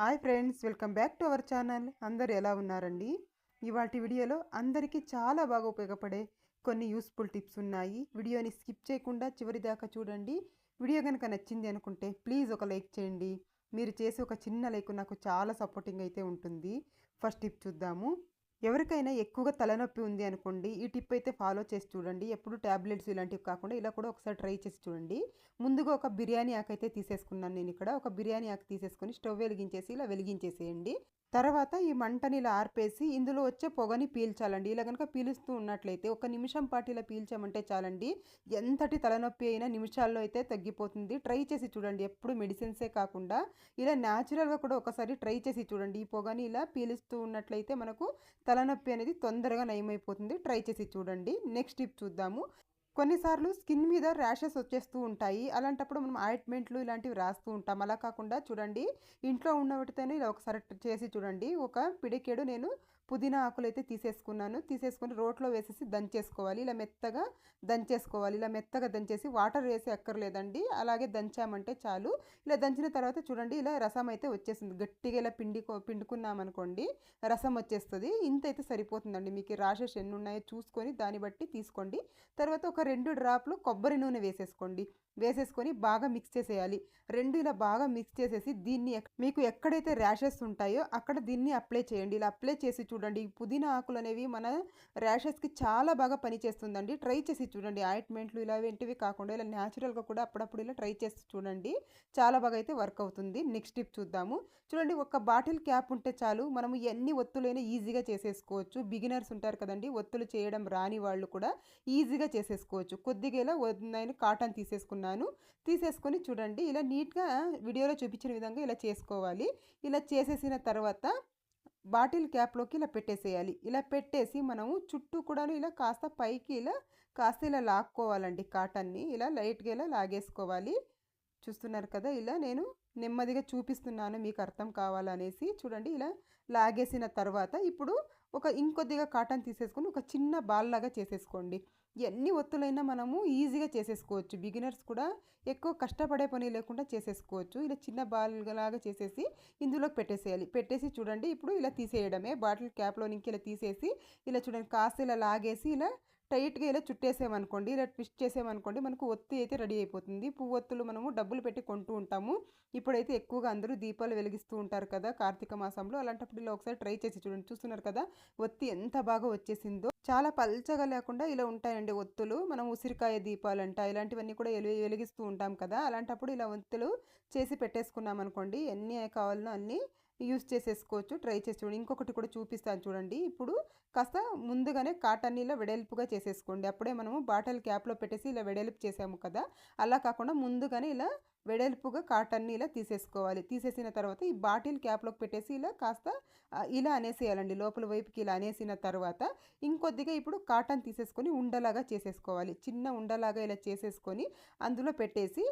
Hi friends, welcome back to our channel. అందరు ఎలా ఉన్నారండి? ఇవాటి వీడియోలో అందరికీ చాలా బాగా ఉపయోగపడే కొన్ని యూస్ఫుల్ టిప్స్ ఉన్నాయి. వీడియోని స్కిప్ చేయకుండా చివరి దాకా చూడండి. వీడియో కనుక నచ్చింది అనుకుంటే ప్లీజ్ ఒక లైక్ చేయండి. మీరు చేసే ఒక చిన్న లైక్ నాకు చాలా సపోర్టింగ్ అయితే ఉంటుంది. ఫస్ట్ టిప్ చూద్దాము. ఎవరికైనా ఎక్కువగా తలనొప్పి ఉంది అనుకోండి, ఈ టిప్ అయితే ఫాలో చేసి చూడండి. ఎప్పుడు టాబ్లెట్స్ ఇలాంటివి కాకుండా ఇలా కూడా ఒకసారి ట్రై చేసి చూడండి. ముందుగా ఒక బిర్యానీ ఆకు అయితే తీసేసుకున్నాను. నేను ఇక్కడ ఒక బిర్యానీ ఆకు తీసేసుకొని స్టవ్ వెలిగించేసి ఇలా వెలిగించేసేయండి. తర్వాత ఈ మంటని ఇలా ఆర్పేసి ఇందులో వచ్చే పొగని పీల్చాలండి. ఇలా కనుక పీలుస్తూ ఉన్నట్లయితే ఒక నిమిషం పాటు ఇలా పీల్చామంటే చాలండి. ఎంతటి తలనొప్పి అయినా నిమిషాల్లో అయితే తగ్గిపోతుంది. ట్రై చేసి చూడండి. ఎప్పుడు మెడిసిన్సే కాకుండా ఇలా న్యాచురల్గా కూడా ఒకసారి ట్రై చేసి చూడండి. ఈ పొగని ఇలా పీలుస్తూ ఉన్నట్లయితే మనకు తలనొప్పి అనేది తొందరగా నయమైపోతుంది. ట్రై చేసి చూడండి. నెక్స్ట్ టిప్ చూద్దాము. కొన్నిసార్లు స్కిన్ మీద ర్యాషెస్ వచ్చేస్తూ ఉంటాయి. అలాంటప్పుడు మనం ఆయింట్మెంట్లు ఇలాంటివి రాస్తూ ఉంటాం. అలా కాకుండా చూడండి, ఇంట్లో ఉన్న వాటితోనే ఇలా ఒకసారి చేసి చూడండి. ఒక పిడికెడు నేను పుదీనా ఆకులు అయితే తీసేసుకొని రోట్లో వేసేసి దంచేసుకోవాలి. ఇలా మెత్తగా దంచేసుకోవాలి. ఇలా మెత్తగా దంచేసి వాటర్ వేసి అక్కర్లేదండి, అలాగే దంచామంటే చాలు. ఇలా దంచిన తర్వాత చూడండి, ఇలా రసం అయితే వచ్చేస్తుంది. గట్టిగా ఇలా పిండుకున్నామనుకోండి, రసం వచ్చేస్తుంది. ఇంత అయితే సరిపోతుందండి. మీకు ర్యాషెస్ ఎన్ని ఉన్నాయో చూసుకొని దాన్ని బట్టి తీసుకోండి. తర్వాత ఒక 2 డ్రాప్లు కొబ్బరి నూనె వేసేసుకొని బాగా మిక్స్ చేసేయాలి. రెండు ఇలా బాగా మిక్స్ చేసేసి దీన్ని మీకు ఎక్కడైతే ర్యాషెస్ ఉంటాయో అక్కడ దీన్ని అప్లై చేయండి. ఇలా అప్లై చేసి చూడండి. ఈ పుదీనా ఆకులు అనేవి మన ర్యాషెస్కి చాలా బాగా పనిచేస్తుందండి. ట్రై చేసి చూడండి. ఆయింట్మెంట్లు ఇలా వెంటివి కాకుండా ఇలా న్యాచురల్గా కూడా అప్పుడప్పుడు ఇలా ట్రై చేసి చూడండి. చాలా బాగా అయితే వర్క్ అవుతుంది. నెక్స్ట్ టిప్ చూద్దాము. చూడండి, ఒక బాటిల్ క్యాప్ ఉంటే చాలు, మనము ఎన్ని ఒత్తులైనా ఈజీగా చేసేసుకోవచ్చు. బిగినర్స్ ఉంటారు కదండి, ఒత్తులు చేయడం రాని వాళ్ళు కూడా ఈజీగా చేసేసుకోవచ్చు. కొద్దిగా ఇలా నేను కాటన్ తీసేసుకొని చూడండి, ఇలా నీట్గా వీడియోలో చూపించిన విధంగా ఇలా చేసుకోవాలి. ఇలా చేసేసిన తర్వాత బాటిల్ క్యాప్లోకి ఇలా పెట్టేసేయాలి. ఇలా పెట్టేసి మనము చుట్టూ కూడా ఇలా కాస్త పైకి ఇలా లాక్కోవాలండి. కాటన్ని ఇలా లైట్గా ఇలా లాగేసుకోవాలి. చూస్తున్నారు కదా, ఇలా నేను నెమ్మదిగా చూపిస్తున్నాను మీకు అర్థం కావాలనేసి. చూడండి, ఇలా లాగేసిన తర్వాత ఇప్పుడు ఇంకొద్దిగా కాటన్ తీసేసుకొని ఒక చిన్న బాల్ లాగా చేసేసుకోండి. ఎన్ని ఒత్తులైనా మనము ఈజీగా చేసేసుకోవచ్చు. బిగినర్స్ కూడా ఎక్కువ కష్టపడే పని లేకుండా చేసేసుకోవచ్చు. ఇలా చిన్న బాల్ లాగా చేసేసి ఇందులోకి పెట్టేసి చూడండి, ఇప్పుడు ఇలా తీసేయడమే. బాటిల్ క్యాప్లో నుంచి ఇలా తీసేసి ఇలా చూడండి, కాస్త ఇలా లాగేసి ఇలా టైట్గా ఇలా చుట్టేసామనుకోండి, ఇలా ట్విస్ట్ చేసామనుకోండి, మనకు ఒత్తి అయితే రెడీ అయిపోతుంది. పువ్వొత్తులు మనము డబ్బులు పెట్టి కొంటూ ఉంటాము. ఇప్పుడైతే ఎక్కువగా అందరూ దీపాలు వెలిగిస్తూ ఉంటారు కదా కార్తీక మాసంలో. అలాంటప్పుడు ఇలా ఒకసారి ట్రై చేసి చూడండి. చూస్తున్నారు కదా, ఒత్తి ఎంత బాగా వచ్చేసిందో. చాలా పల్చగా లేకుండా ఇలా ఉంటాయండి ఒత్తులు. మనం ఉసిరికాయ దీపాలంట ఇలాంటివన్నీ కూడా వెలిగిస్తూ ఉంటాం కదా. అలాంటప్పుడు ఇలా ఒత్తులు చేసి పెట్టేసుకున్నాం అనుకోండి, ఎన్ని కావాలనో అన్నీ యూస్ చేసేసుకోవచ్చు. ట్రై చేసి చూడండి. ఇంకొకటి కూడా చూపిస్తాను చూడండి. ఇప్పుడు కాస్త ముందుగానే కాటన్ని ఇలా వెడల్పుగా చేసేసుకోండి. అప్పుడే మనము బాటిల్ క్యాప్లో పెట్టేసి ఇలా వెడల్పు చేసాము కదా, అలా కాకుండా ముందుగానే ఇలా వెడల్పుగా కాటన్ని ఇలా తీసేసిన తర్వాత ఈ బాటిల్ క్యాప్లోకి పెట్టేసి ఇలా కాస్త ఇలా అనేసేయాలండి. లోపల వైపుకి ఇలా అనేసిన తర్వాత ఇంకొద్దిగా ఇప్పుడు కాటన్ తీసేసుకొని ఉండలాగా చేసేసుకోవాలి. చిన్న ఉండలాగా ఇలా చేసేసుకొని అందులో పెట్టేసి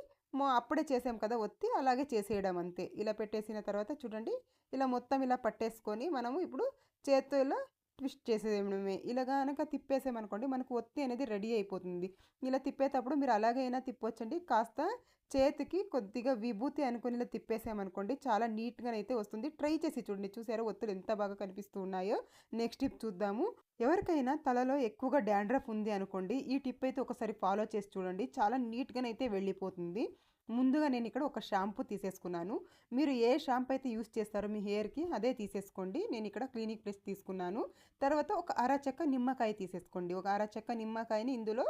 అప్పుడే చేసాం కదా ఒత్తి, అలాగే చేసేయడం అంతే. ఇలా పెట్టేసిన తర్వాత చూడండి, ఇలా మొత్తం ఇలా పట్టేసుకొని మనము ఇప్పుడు చేత్తో ఇలా ట్విస్ట్ చేసేయడమే. ఇలా కనుక తిప్పేసామనుకోండి, మనకు ఒత్తి అనేది రెడీ అయిపోతుంది. ఇలా తిప్పేటప్పుడు మీరు అలాగైనా తిప్పొచ్చండి. కాస్త చేతికి కొద్దిగా విభూతి అనుకుని ఇలా తిప్పేసామనుకోండి, చాలా నీట్గానైతే వస్తుంది. ట్రై చేసి చూడండి. చూసారా ఒత్తులు ఎంత బాగా కనిపిస్తూ ఉన్నాయో. నెక్స్ట్ టిప్ చూద్దాము. ఎవరికైనా తలలో ఎక్కువగా డాండ్రఫ్ ఉంది అనుకోండి, ఈ టిప్ అయితే ఒకసారి ఫాలో చేసి చూడండి. చాలా నీట్గానైతే వెళ్ళిపోతుంది. ముందుగా నేను ఇక్కడ ఒక షాంపూ తీసేసుకున్నాను. మీరు ఏ షాంపూ అయితే యూస్ చేస్తారో మీ హెయిర్కి అదే తీసేసుకోండి. నేను ఇక్కడ క్లినిక్ ప్లస్ తీసుకున్నాను. తర్వాత ఒక అరచెక్క నిమ్మకాయ తీసేసుకోండి. ఒక అరచెక్క నిమ్మకాయని ఇందులో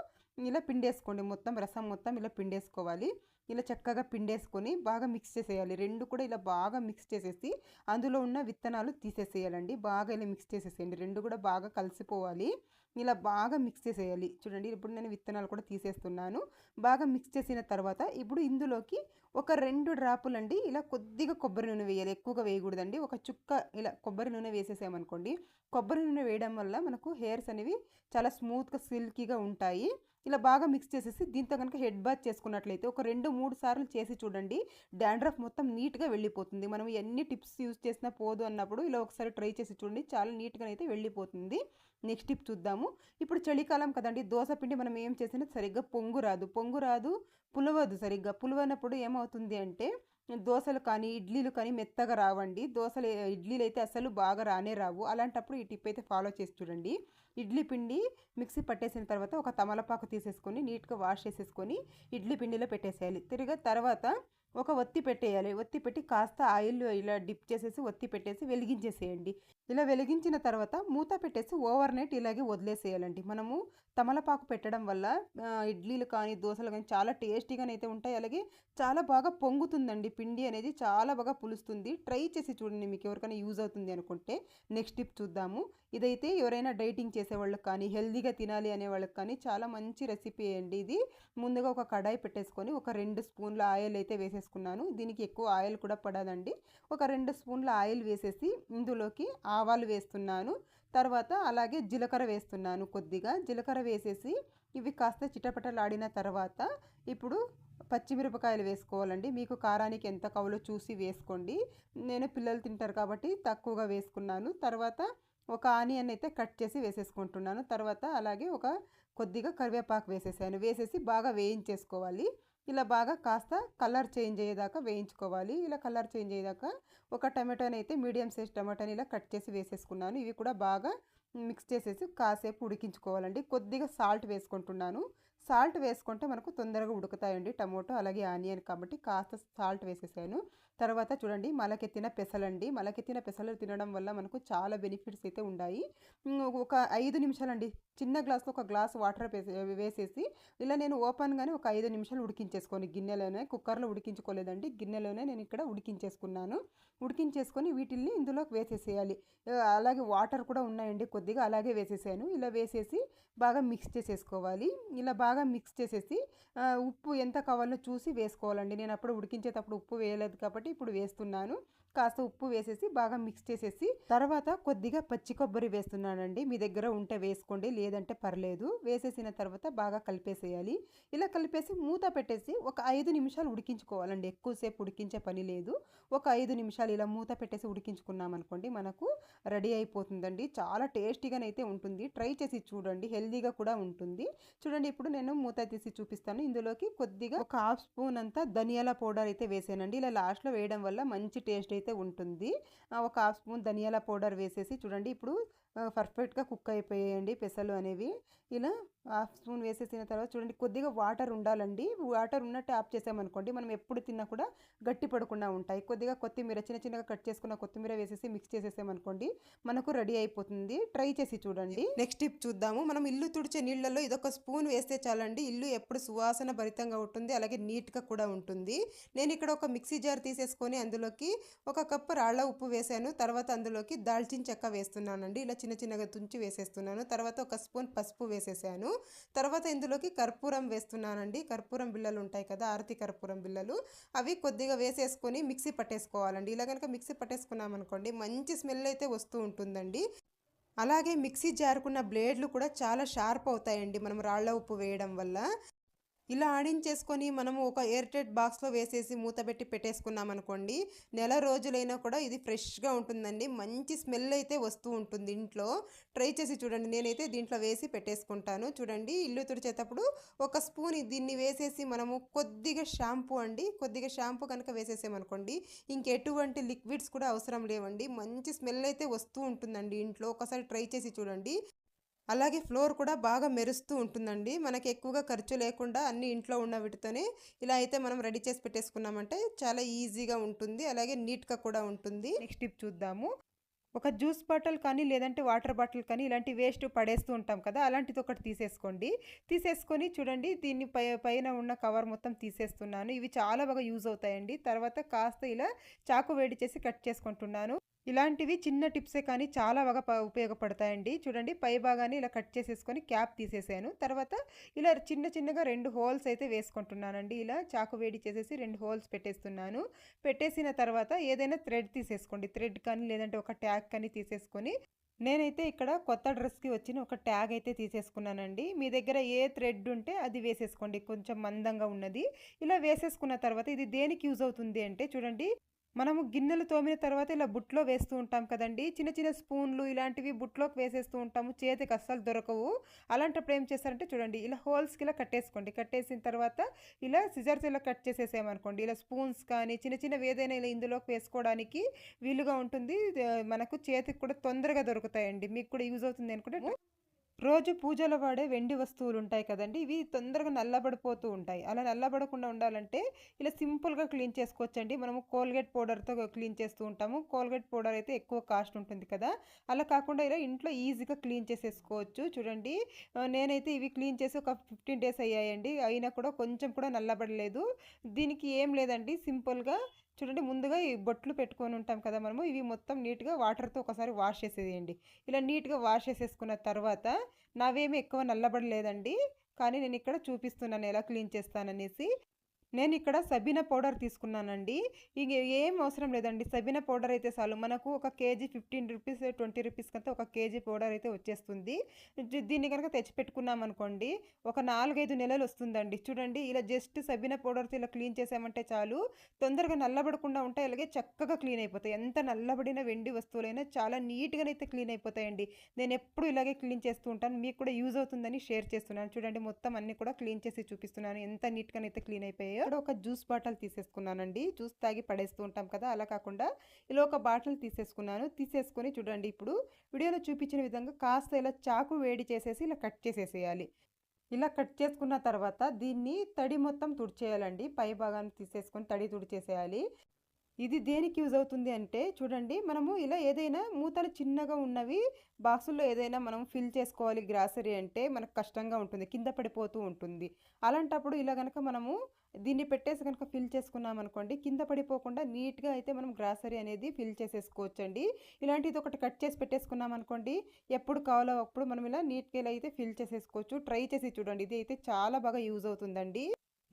ఇలా పిండేసుకోండి. మొత్తం రసం మొత్తం ఇలా పిండేసుకోవాలి. ఇలా చక్కగా పిండేసుకొని బాగా మిక్స్ చేసేయాలి. రెండు కూడా ఇలా బాగా మిక్స్ చేసేసి అందులో ఉన్న విత్తనాలు తీసేసేయాలండి. బాగా ఇలా మిక్స్ చేసేసేయండి. రెండు కూడా బాగా కలిసిపోవాలి. ఇలా బాగా మిక్స్ చేసేయాలి. చూడండి, ఇప్పుడు నేను విత్తనాలు కూడా తీసేస్తున్నాను. బాగా మిక్స్ చేసిన తర్వాత ఇప్పుడు ఇందులోకి ఒక 2 డ్రాపులండి ఇలా కొద్దిగా కొబ్బరి నూనె వేయాలి. ఎక్కువగా వేయకూడదండి. ఒక చుక్క ఇలా కొబ్బరి నూనె వేసేసామనుకోండి, కొబ్బరి నూనె వేయడం వల్ల మనకు హెయిర్స్ అనేవి చాలా స్మూత్గా సిల్కీగా ఉంటాయి. ఇలా బాగా మిక్స్ చేసేసి దీంతో కనుక హెడ్ బాత్ చేసుకున్నట్లయితే ఒక 2-3 సార్లు చేసి చూడండి, డాండ్రఫ్ మొత్తం నీట్గా వెళ్ళిపోతుంది. మనం ఎన్ని టిప్స్ యూస్ చేసినా పోదు అన్నప్పుడు ఇలా ఒకసారి ట్రై చేసి చూడండి, చాలా నీట్గా అయితే వెళ్ళిపోతుంది. నెక్స్ట్ టిప్ చూద్దాము. ఇప్పుడు చలికాలం కదండి, దోశ పిండి మనం ఏం చేసినా సరిగ్గా పొంగు రాదు, పులవదు. సరిగ్గా పులవనప్పుడు ఏమవుతుంది అంటే దోసలు కానీ ఇడ్లీలు కానీ మెత్తగా రావండి. ఇడ్లీలు అయితే అసలు బాగా రానే రావు. అలాంటప్పుడు ఈ టిప్ అయితే ఫాలో చేసి చూడండి. ఇడ్లీ పిండి మిక్సీ పట్టేసిన తర్వాత ఒక తమలపాకు తీసేసుకొని నీట్గా వాష్ చేసేసుకొని ఇడ్లీ పిండిలో పెట్టేసేయాలి. తర్వాత ఒక ఒత్తి పెట్టేయాలి. ఒత్తి పెట్టి కాస్త ఆయిల్ ఇలా డిప్ చేసేసి ఒత్తి పెట్టేసి వెలిగించేసేయండి. ఇలా వెలిగించిన తర్వాత మూత పెట్టేసి ఓవర్ నైట్ ఇలాగే వదిలేసేయాలండి. మనము తమలపాకు పెట్టడం వల్ల ఇడ్లీలు కానీ దోశలు కానీ చాలా టేస్టీగానైతే ఉంటాయి. అలాగే చాలా బాగా పొంగుతుందండి. పిండి అనేది చాలా బాగా పులుస్తుంది. ట్రై చేసి చూడండి, మీకు ఎవరికైనా యూజ్ అవుతుంది అనుకుంటే. నెక్స్ట్ టిప్ చూద్దాము. ఇదైతే ఎవరైనా డైటింగ్ చేసేవాళ్ళకి కానీ హెల్తీగా తినాలి అనే వాళ్ళకి కానీ చాలా మంచి రెసిపీ అండి ఇది. ముందుగా ఒక కడాయి పెట్టేసుకొని ఒక 2 స్పూన్ల ఆయిల్ అయితే వేసేసుకున్నాను. దీనికి ఎక్కువ ఆయిల్ కూడా పడదండి. ఒక 2 స్పూన్ల ఆయిల్ వేసేసి ఇందులోకి ఆవాలు వేస్తున్నాను. తర్వాత అలాగే జీలకర్ర వేస్తున్నాను. కొద్దిగా జీలకర్ర వేసేసి ఇవి కాస్త చిటపటలాడిన తర్వాత ఇప్పుడు పచ్చిమిరపకాయలు వేసుకోవాలండి. మీకు కారానికి ఎంత కావాలో చూసి వేసుకోండి. నేను పిల్లలు తింటారు కాబట్టి తక్కువగా వేసుకున్నాను. తర్వాత ఒక ఆనియన్ అయితే కట్ చేసి వేసేసుకుంటున్నాను. తర్వాత అలాగే ఒక కొద్దిగా కరివేపాకు వేసేసాను. వేసేసి బాగా వేయించేసుకోవాలి. ఇలా బాగా కాస్త కలర్ చేంజ్ అయ్యేదాకా వేయించుకోవాలి. ఇలా కలర్ చేంజ్ అయ్యేదాకా ఒక టమాటోని అయితే మీడియం సైజ్ టమాటోని ఇలా కట్ చేసి వేసేసుకున్నాను. ఇవి కూడా బాగా మిక్స్ చేసేసి కాసేపు ఉడికించుకోవాలండి. కొద్దిగా సాల్ట్ వేసుకుంటున్నాను. సాల్ట్ వేసుకుంటే మనకు తొందరగా ఉడుకుతాయండి టమోటో అలాగే ఆనియన్, కాబట్టి కాస్త సాల్ట్ వేసేసాను. తర్వాత చూడండి మొలకెత్తిన పెసలండి. మొలకెత్తిన పెసలు తినడం వల్ల మనకు చాలా బెనిఫిట్స్ అయితే ఉన్నాయి. ఒక 5 నిమిషాలండి. చిన్న గ్లాస్లో ఒక గ్లాస్ వాటర్ వేసేసి ఇలా నేను ఓపెన్గానే ఒక 5 నిమిషాలు ఉడికించేసుకొని గిన్నెలోనే, కుక్కర్లో ఉడికించుకోలేదండి, గిన్నెలోనే నేను ఇక్కడ ఉడికించేసుకున్నాను. ఉడికించేసుకొని వీటిల్ని ఇందులోకి వేసేసేయాలి. అలాగే వాటర్ కూడా ఉన్నాయండి కొద్దిగా, అలాగే వేసేసాను. ఇలా వేసేసి బాగా మిక్స్ చేసేసుకోవాలి. ఇలా బాగా మిక్స్ చేసేసి ఉప్పు ఎంత కావాలో చూసి వేసుకోవాలండి. నేను అప్పుడు ఉడికించేటప్పుడు ఉప్పు వేయలేదు కాబట్టి ఇప్పుడు వేస్తున్నాను. కాస్త ఉప్పు వేసేసి బాగా మిక్స్ చేసేసి తర్వాత కొద్దిగా పచ్చి కొబ్బరి వేస్తున్నానండి. మీ దగ్గర ఉంటే వేసుకోండి, లేదంటే పర్లేదు. వేసేసిన తర్వాత బాగా కలిపేసేయాలి. ఇలా కలిపేసి మూత పెట్టేసి ఒక 5 నిమిషాలు ఉడికించుకోవాలండి. ఎక్కువసేపు ఉడికించే పని లేదు. ఒక 5 నిమిషాలు ఇలా మూత పెట్టేసి ఉడికించుకున్నాం అనుకోండి, మనకు రెడీ అయిపోతుందండి. చాలా టేస్టీగానైతే ఉంటుంది. ట్రై చేసి చూడండి, హెల్దీగా కూడా ఉంటుంది. చూడండి ఇప్పుడు నేను మూత తీసి చూపిస్తాను. ఇందులోకి కొద్దిగా ఒక హాఫ్ స్పూన్ అంతా ధనియాల పౌడర్ అయితే వేసానండి. ఇలా లాస్ట్లో వేయడం వల్ల మంచి టేస్ట్ అయితే ఉంటుంది. ఒక హాఫ్ స్పూన్ ధనియాల పౌడర్ వేసేసి చూడండి ఇప్పుడు పర్ఫెక్ట్గా కుక్ అయిపోయాయండి పెసలు అనేవి. ఇలా హాఫ్ స్పూన్ వేసేసిన తర్వాత చూడండి కొద్దిగా వాటర్ ఉండాలండి. వాటర్ ఉన్నట్టు ఆఫ్ చేసామనుకోండి మనం ఎప్పుడు తిన్నా కూడా గట్టి పడకుండా ఉంటాయి. కొద్దిగా కొత్తిమీర చిన్న చిన్నగా కట్ చేసుకున్న కొత్తిమీర వేసేసి మిక్స్ చేసేసామనుకోండి మనకు రెడీ అయిపోతుంది. ట్రై చేసి చూడండి. నెక్స్ట్ టిప్ చూద్దాము. మనం ఇల్లు తుడిచే నీళ్ళల్లో ఇదొక స్పూన్ వేస్తే చాలండి. ఇల్లు ఎప్పుడు సువాసన భరితంగా ఉంటుంది, అలాగే నీట్గా కూడా ఉంటుంది. నేను ఇక్కడ ఒక మిక్సీ జార్ తీసేసుకొని అందులోకి ఒక కప్పు రాళ్ళ ఉప్పు వేసాను. తర్వాత అందులోకి దాల్చిన చెక్క వేస్తున్నానండి. ఇలా చిన్న చిన్నగా తుంచి వేసేస్తున్నాను. తర్వాత ఒక స్పూన్ పసుపు వేసేసాను. తర్వాత ఇందులోకి కర్పూరం వేస్తున్నానండి. కర్పూరం బిళ్ళలు ఉంటాయి కదా, ఆరతి కర్పూరం బిళ్ళలు, అవి కొద్దిగా వేసేసుకొని మిక్సీ పట్టేసుకోవాలండి. ఇలా కనుక మిక్సీ పట్టేసుకున్నాం అనుకోండి మంచి స్మెల్ అయితే వస్తూ ఉంటుందండి. అలాగే మిక్సీ జారుకున్న బ్లేడ్లు కూడా చాలా షార్ప్ అవుతాయండి మనం రాళ్ళ ఉప్పు వేయడం వల్ల. ఇలా ఆడించేసుకొని మనము ఒక ఎయిర్ టైట్ బాక్స్లో వేసేసి మూత పెట్టి పెట్టేసుకున్నాం అనుకోండి, నెల రోజులైనా కూడా ఇది ఫ్రెష్గా ఉంటుందండి. మంచి స్మెల్ అయితే వస్తూ ఉంటుంది ఇంట్లో. ట్రై చేసి చూడండి. నేనైతే దీంట్లో వేసి పెట్టేసుకుంటాను. చూడండి ఇల్లు తుడిచేటప్పుడు ఒక స్పూన్ దీన్ని వేసేసి మనము కొద్దిగా షాంపూ అండి, కొద్దిగా షాంపూ కనుక వేసేసామనుకోండి ఇంకెటువంటి లిక్విడ్స్ కూడా అవసరం లేవండి. మంచి స్మెల్ అయితే వస్తూ ఉంటుందండి ఇంట్లో. ఒకసారి ట్రై చేసి చూడండి. అలాగే ఫ్లోర్ కూడా బాగా మెరుస్తూ ఉంటుందండి. మనకి ఎక్కువగా ఖర్చు లేకుండా అన్ని ఇంట్లో ఉన్న వీటితోనే ఇలా అయితే మనం రెడీ చేసి పెట్టేసుకున్నామంటే చాలా ఈజీగా ఉంటుంది, అలాగే నీట్గా కూడా ఉంటుంది. నెక్స్ట్ టిప్ చూద్దాము. ఒక జ్యూస్ బాటిల్ కానీ లేదంటే వాటర్ బాటిల్ కానీ ఇలాంటి వేస్ట్ పడేస్తూ ఉంటాం కదా, అలాంటిది ఒకటి తీసేసుకోండి. తీసేసుకొని చూడండి దీన్ని పైన ఉన్న కవర్ మొత్తం తీసేస్తున్నాను. ఇవి చాలా బాగా యూజ్ అవుతాయండి. తర్వాత కాస్త ఇలా చాకు వేడి చేసి కట్ చేసుకుంటున్నాను. ఇలాంటివి చిన్న టిప్సే కానీ చాలా బాగా ఉపయోగపడతాయండి. చూడండి పై భాగాన్ని ఇలా కట్ చేసేసుకొని క్యాప్ తీసేసాను. తర్వాత ఇలా చిన్న చిన్నగా 2 హోల్స్ అయితే వేసుకుంటున్నానండి. ఇలా చాకు వేడి చేసేసి 2 హోల్స్ పెట్టేస్తున్నాను. పెట్టేసిన తర్వాత ఏదైనా థ్రెడ్ తీసేసుకోండి. థ్రెడ్ కానీ లేదంటే ఒక ట్యాగ్ కానీ తీసేసుకొని, నేనైతే ఇక్కడ కొత్త డ్రెస్కి వచ్చిన ఒక ట్యాగ్ అయితే తీసేసుకున్నానండి. మీ దగ్గర ఏ థ్రెడ్ ఉంటే అది వేసేసుకోండి, కొంచెం మందంగా ఉన్నది. ఇలా వేసేసుకున్న తర్వాత ఇది దేనికి యూజ్ అవుతుంది అంటే చూడండి, మనము గిన్నెలు తోమిన తర్వాత ఇలా బుట్టలో వేస్తూ ఉంటాం కదండి. చిన్న చిన్న స్పూన్లు ఇలాంటివి బుట్టలోకి వేసేస్తూ ఉంటాము. చేతికి అస్సలు దొరకవు. అలాంటప్పుడు ఏం చేస్తారంటే చూడండి, ఇలా హోల్స్కి ఇలా కట్టేసుకోండి. కట్టేసిన తర్వాత ఇలా సిజర్స్ ఇలా కట్ చేసేసామనుకోండి, ఇలా స్పూన్స్ కానీ చిన్న చిన్నవి ఏదైనా ఇలా ఇందులోకి వేసుకోవడానికి వీలుగా ఉంటుంది. మనకు చేతికి కూడా తొందరగా దొరుకుతాయండి. మీకు కూడా యూజ్ అవుతుంది అనుకుంటే రోజు పూజలో వాడే వెండి వస్తువులు ఉంటాయి కదండి, ఇవి తొందరగా నల్లబడిపోతూ ఉంటాయి. అలా నల్లబడకుండా ఉండాలంటే ఇలా సింపుల్గా క్లీన్ చేసుకోవచ్చండి. మనము కోల్గేట్ పౌడర్తో క్లీన్ చేస్తూ ఉంటాము. కోల్గేట్ పౌడర్ అయితే ఎక్కువ కాస్ట్ ఉంటుంది కదా, అలా కాకుండా ఇలా ఇంట్లో ఈజీగా క్లీన్ చేసేసుకోవచ్చు. చూడండి, నేనైతే ఇవి క్లీన్ చేసి ఒక 15 days అయ్యాయండి. అయినా కూడా కొంచెం కూడా నల్లబడలేదు. దీనికి ఏం లేదండి, సింపుల్గా చూడండి, ముందుగా ఈ బొట్లు పెట్టుకొని ఉంటాం కదా మనము, ఇవి మొత్తం నీట్గా వాటర్తో ఒకసారి వాష్ చేసేయండి. ఇలా నీట్గా వాష్ చేసేసుకున్న తర్వాత నావేమి ఎక్కువ నల్లబడలేదండి, కానీ నేను ఇక్కడ చూపిస్తున్నాను ఎలా క్లీన్ చేస్తాననేసి. నేను ఇక్కడ సబీనా పౌడర్ తీసుకున్నానండి. ఇక ఏం అవసరం లేదండి, సబీనా పౌడర్ అయితే చాలు. మనకు ఒక కేజీ 15 రూపీస్ 20 రూపీస్ కంటే ఒక కేజీ పౌడర్ అయితే వచ్చేస్తుంది. దీన్ని కనుక తెచ్చి పెట్టుకున్నాం అనుకోండి, ఒక 4-5 నెలలు వస్తుందండి. చూడండి, ఇలా జస్ట్ సబీనా పౌడర్తో ఇలా క్లీన్ చేసామంటే చాలు, తొందరగా నల్లబడకుండా ఉంటాయి, అలాగే చక్కగా క్లీన్ అయిపోతాయి. ఎంత నల్లబడిన వెండి వస్తువులైనా చాలా నీట్గానైతే క్లీన్ అయిపోతాయండి. నేను ఎప్పుడు ఇలాగే క్లీన్ చేస్తూ ఉంటాను, మీకు కూడా యూజ్ అవుతుందని షేర్ చేస్తున్నాను. చూడండి, మొత్తం అన్ని కూడా క్లీన్ చేసి చూపిస్తున్నాను ఎంత నీట్గానైతే క్లీన్ అయిపోయాయి. ఇక్కడ ఒక జ్యూస్ బాటిల్ తీసేసుకున్నానండి. జ్యూస్ తాగి పడేస్తూ ఉంటాం కదా, అలా కాకుండా ఇలా ఒక బాటిల్ తీసేసుకున్నాను. తీసేసుకొని చూడండి, ఇప్పుడు వీడియోలో చూపించిన విధంగా కాస్త ఇలా చాకు వేడి చేసేసి ఇలా కట్ చేసేసేయాలి. ఇలా కట్ చేసుకున్న తర్వాత దీన్ని తడి మొత్తం తుడిచేయాలండి. పై భాగాన్ని తీసేసుకొని తడి తుడిచేసేయాలి. ఇది దేనికి యూజ్ అవుతుంది అంటే చూడండి, మనము ఇలా ఏదైనా మూతలు చిన్నగా ఉన్నవి బాక్సుల్లో ఏదైనా మనం ఫిల్ చేసుకోవాలి గ్రాసరీ అంటే మనకు కష్టంగా ఉంటుంది, కింద పడిపోతూ ఉంటుంది. అలాంటప్పుడు ఇలా కనుక మనము దీన్ని పెట్టేసి కనుక ఫిల్ చేసుకున్నాం అనుకోండి, కింద పడిపోకుండా నీట్గా అయితే మనం గ్రాసరీ అనేది ఫిల్ చేసేసుకోవచ్చండి. ఇలాంటిది ఒకటి కట్ చేసి పెట్టేసుకున్నాం అనుకోండి, ఎప్పుడు కావాలో అప్పుడు మనం ఇలా నీట్గా ఇలా అయితే ఫిల్ చేసేసుకోవచ్చు. ట్రై చేసి చూడండి, ఇది అయితే చాలా బాగా యూజ్ అవుతుందండి.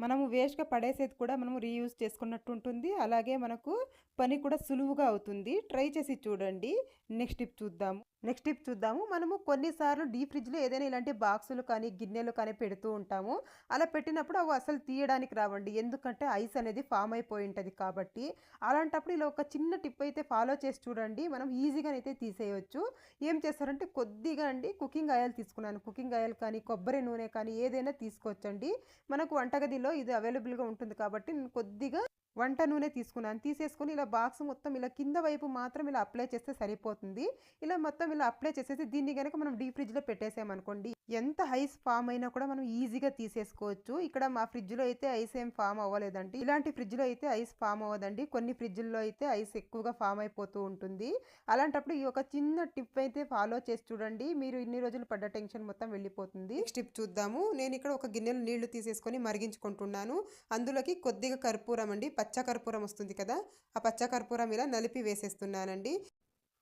మనము వేస్ట్గా పడేసేది కూడా మనము రీయూజ్ చేసుకున్నట్టు ఉంటుంది, అలాగే మనకు పని కూడా సులువుగా అవుతుంది. ట్రై చేసి చూడండి. నెక్స్ట్ టిప్ చూద్దాము. మనము కొన్నిసార్లు డీప్ ఫ్రిడ్జ్లో ఏదైనా ఇలాంటి బాక్సులు కానీ గిన్నెలు కానీ పెడుతూ ఉంటాము. అలా పెట్టినప్పుడు అవి అసలు తీయడానికి రావండి, ఎందుకంటే ఐస్ అనేది ఫామ్ అయిపోయి ఉంటుంది కాబట్టి. అలాంటప్పుడు ఇలా ఒక చిన్న టిప్ అయితే ఫాలో చేసి చూడండి, మనం ఈజీగా అయితే తీసేయవచ్చు. ఏం చేస్తారంటే కొద్దిగా అండి కుకింగ్ ఆయిల్ తీసుకున్నాను. కుకింగ్ ఆయిల్ కానీ కొబ్బరి నూనె కానీ ఏదైనా తీసుకోవచ్చండి. మనకు వంటగదిలో ఇది అవైలబుల్గా ఉంటుంది కాబట్టి నేను కొద్దిగా వంట నూనె తీసుకున్నాను. తీసేసుకొని ఇలా బాక్స్ మొత్తం ఇలా కింద వైపు మాత్రం ఇలా అప్లై చేస్తే సరిపోతుంది. ఇలా మొత్తం ఇలా అప్లై చేసేసి దీన్ని కనుక మనం డీప్ ఫ్రిడ్జ్లో పెట్టేసామనుకోండి, ఎంత ఐస్ ఫామ్ అయినా కూడా మనం ఈజీగా తీసేసుకోవచ్చు. ఇక్కడ మా ఫ్రిడ్జ్లో అయితే ఐస్ ఏం ఫామ్ అవ్వలేదండి. ఇలాంటి ఫ్రిడ్జ్లో అయితే ఐస్ ఫామ్ అవ్వదండి. కొన్ని ఫ్రిడ్జ్ల్లో అయితే ఐస్ ఎక్కువగా ఫామ్ అయిపోతూ ఉంటుంది. అలాంటప్పుడు ఈ ఒక చిన్న టిప్ అయితే ఫాలో చేసి చూడండి, మీరు ఇన్ని రోజులు పడ్డ టెన్షన్ మొత్తం వెళ్ళిపోతుంది. నెక్స్ట్ టిప్ చూద్దాము. నేను ఇక్కడ ఒక గిన్నెలో నీళ్లు తీసేసుకొని మరిగించుకుంటున్నాను. అందులోకి కొద్దిగా కర్పూరం అండి, పచ్చ కర్పూరం వస్తుంది కదా, ఆ పచ్చ కర్పూరం ఇలా నలిపి వేసేస్తున్నానండి.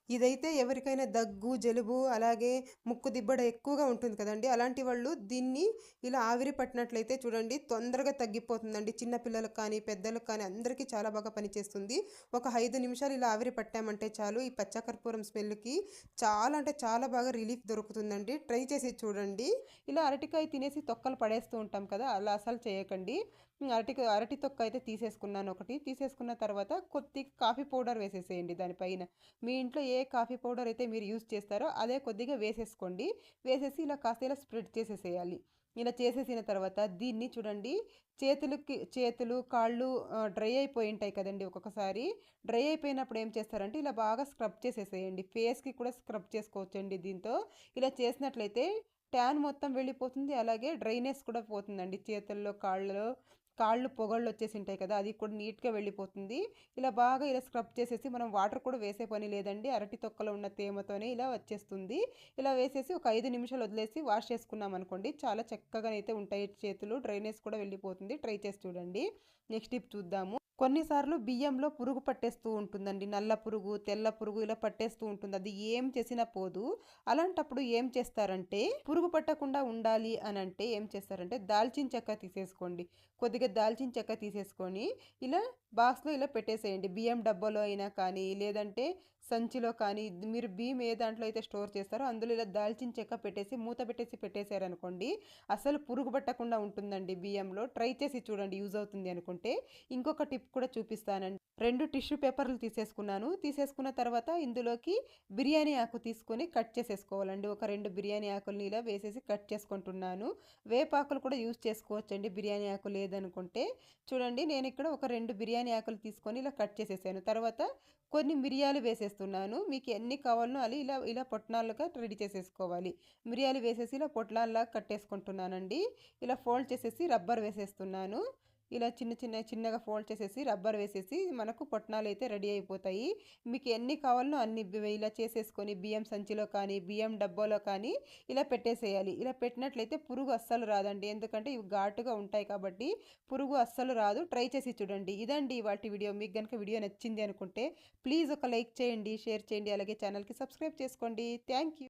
ఇదైతే ఎవరికైనా దగ్గు జలుబు అలాగే ముక్కు దిబ్బడ ఎక్కువగా ఉంటుంది కదండి, అలాంటి వాళ్ళు దీన్ని ఇలా ఆవిరి పట్టినట్లయితే చూడండి తొందరగా తగ్గిపోతుందండి. చిన్నపిల్లలకు కానీ పెద్దలకు కానీ అందరికీ చాలా బాగా పనిచేస్తుంది. ఒక 5 నిమిషాలు ఇలా ఆవిరి పట్టామంటే చాలు, ఈ పచ్చకర్పూరం స్మెల్కి చాలా అంటే చాలా బాగా రిలీఫ్ దొరుకుతుందండి. ట్రై చేసి చూడండి. ఇలా అరటికాయ తినేసి తొక్కలు పడేస్తూ ఉంటాం కదా, అలా అసలు చేయకండి. అరటి తొక్క అయితే తీసేసుకున్నాను. ఒకటి తీసేసుకున్న తర్వాత కొద్దిగా కాఫీ పౌడర్ వేసేసేయండి దానిపైన. మీ ఇంట్లో ఏ కాఫీ పౌడర్ అయితే మీరు యూజ్ చేస్తారో అదే కొద్దిగా వేసేసుకోండి. వేసేసి ఇలా కాస్త ఇలా స్ప్రెడ్ చేసేసేయాలి. ఇలా చేసేసిన తర్వాత దీన్ని చూడండి, చేతులు కాళ్ళు డ్రై అయిపోయి ఉంటాయి కదండి, ఒక్కొక్కసారి డ్రై అయిపోయినప్పుడు ఏం చేస్తారంటే ఇలా బాగా స్క్రబ్ చేసేసేయండి. ఫేస్కి కూడా స్క్రబ్ చేసుకోవచ్చండి దీంతో. ఇలా చేసినట్లయితే ట్యాన్ మొత్తం వెళ్ళిపోతుంది, అలాగే డ్రైనెస్ కూడా పోతుందండి. చేతుల్లో కాళ్ళు పొగళ్ళు వచ్చేసి ఉంటాయి కదా, అది కూడా నీట్గా వెళ్ళిపోతుంది. ఇలా బాగా ఇలా స్క్రబ్ చేసేసి మనం వాటర్ కూడా వేసే పని లేదండి, అరటి తొక్కలో ఉన్న తేమతోనే ఇలా వచ్చేస్తుంది. ఇలా వేసేసి ఒక 5 నిమిషాలు వదిలేసి వాష్ చేసుకున్నాం అనుకోండి, చాలా చక్కగా అయితే ఉంటాయి చేతులు, డ్రైనెస్ కూడా వెళ్ళిపోతుంది. ట్రై చేసి చూడండి. నెక్స్ట్ టిప్ చూద్దాము. కొన్నిసార్లు బియ్యంలో పురుగు పట్టేస్తూ ఉంటుందండి, నల్ల పురుగు తెల్ల పురుగు ఇలా పట్టేస్తూ ఉంటుంది, అది ఏం చేసినా పోదు. అలాంటప్పుడు ఏం చేస్తారంటే పురుగు పట్టకుండా ఉండాలి అని అంటే ఏం చేస్తారంటే దాల్చిన చెక్క తీసేసుకోండి. కొద్దిగా దాల్చిన చెక్క తీసేసుకొని ఇలా బాక్స్లో ఇలా పెట్టేసేయండి. బియ్యం డబ్బాలో అయినా కానీ, లేదంటే సంచిలో కానీ, మీరు బియ్యం ఏ దాంట్లో అయితే స్టోర్ చేస్తారో అందులో ఇలా దాల్చిన చెక్క పెట్టేసి మూత పెట్టేసారనుకోండి, అసలు పురుగు పట్టకుండా ఉంటుందండి బియ్యంలో. ట్రై చేసి చూడండి, యూజ్ అవుతుంది అనుకుంటే. ఇంకొక టిప్ కూడా చూపిస్తానండి. 2 టిష్యూ పేపర్లు తీసేసుకున్నాను. తీసేసుకున్న తర్వాత ఇందులోకి బిర్యానీ ఆకు తీసుకొని కట్ చేసేసుకోవాలండి. ఒక 2 బిర్యానీ ఆకుల్ని ఇలా వేసేసి కట్ చేసుకుంటున్నాను. వేపాకులు కూడా యూజ్ చేసుకోవచ్చండి బిర్యానీ ఆకు లేదనుకుంటే. చూడండి, నేను ఇక్కడ ఒక 2 బిర్యానీ ఆకులు తీసుకొని ఇలా కట్ చేసేసాను. తర్వాత కొన్ని మిరియాలు వేసేస్తున్నాను. మీకు ఎన్ని కావాలనో అది ఇలా ఇలా పొట్నాలుగా రెడీ చేసేసుకోవాలి. మిరియాలు వేసేసి ఇలా పొట్లాల్లా కట్టేసుకుంటున్నానండి. ఇలా ఫోల్డ్ చేసేసి రబ్బర్ వేసేస్తున్నాను. ఇలా చిన్నగా ఫోల్డ్ చేసేసి రబ్బర్ వేసేసి మనకు పొట్నాలు అయితే రెడీ అయిపోతాయి. మీకు ఎన్ని కావాలనో అన్ని ఇలా చేసేసుకొని బియ్యం సంచిలో కానీ, బియ్యం డబ్బాలో కానీ ఇలా పెట్టేసేయాలి. ఇలా పెట్టినట్లయితే పురుగు అస్సలు రాదండి. ఎందుకంటే ఇవి ఘాటుగా ఉంటాయి కాబట్టి పురుగు అస్సలు రాదు. ట్రై చేసి చూడండి. ఇదండి ఇవాల్టి వీడియో. మీకు కనుక వీడియో నచ్చింది అనుకుంటే ప్లీజ్ ఒక లైక్ చేయండి, షేర్ చేయండి, అలాగే ఛానల్కి సబ్స్క్రైబ్ చేసుకోండి. Thank you.